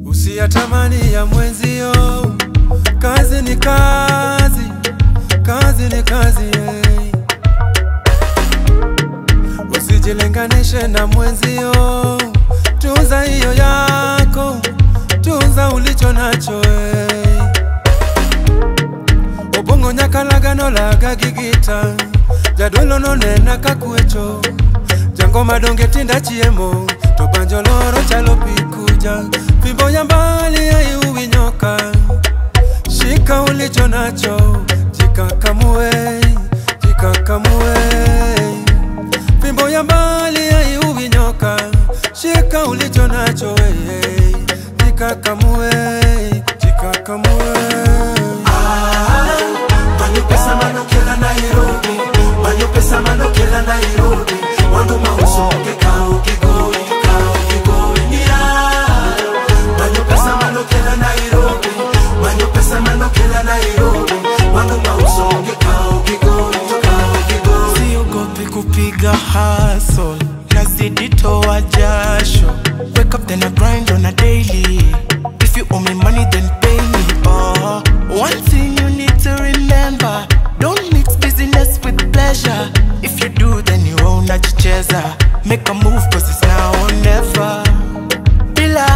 Usiyatamani ya mwenzio, kazi ni kazi, kazi ni kazi, hey. Usijilinganishe na mwenzio, tunza hiyo yako, tunza ulicho nacho, hey. Obongo nyakalagano laga gigita, jadolo nonena kakuecho, jango madonge tinda chiemo, topanjoloro chalo pikuja, fimbo ya mbali haiui nyoka, shika ulicho nacho, jikakamue, jikakamue. Fimbo ya mbali haiui nyoka, shika ulicho nacho, jikakamue, jikakamue. Manyo pesa mano kela Nairobi, manyo pesa mano kela Nairobi, wandu mauso kekao kigoi, kao kigoi, yeah. Manyo pesa mano kela Nairobi, manyo pesa mano kela Nairobi, wandu mauso kekao kigoi, kao kigoi. Siogopi kupiga hustle, nazidi toa jasho. Wake up then I grind on a daily. If you owe me money then pay me. One thing you need to remember, don't mix business with pleasure. If you do then you own a chicheza. Make a move cause it's now or never. Bila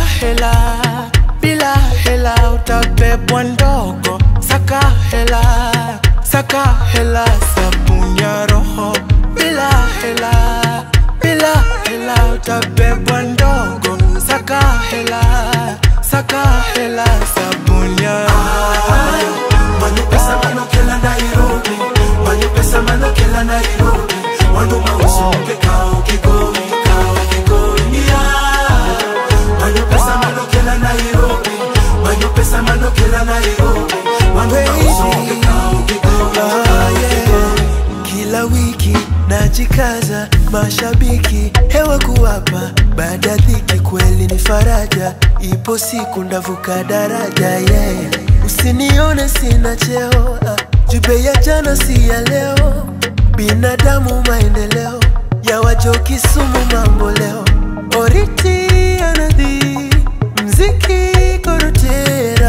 hela utabebwa ndogo. Saka hela sabunya roho. Bila hela utabebwa ndogo. Saka hela sabunya. Manyo pesa mano kela Nairobi, manyo pesa mano kela Nairobi, wandu mauso kekao kigoi, kao kigoi, yeah. Manyo pesa mano kela Nairobi, manyo pesa mano kela Nairobi, wandu mauso kekao kigoi, kao kigoi. Kila wiki najikaza, mashabiki hewa kuwapa, baada ya dhiki kweli ni faraja, ipo siku ndavuka daraja, yeah. Usinione sina cheo, jube ya jana si ya leo, binadamu maendeleo, ya wajo Kisumu mambo leo, oriti anadhi, mziki korotera.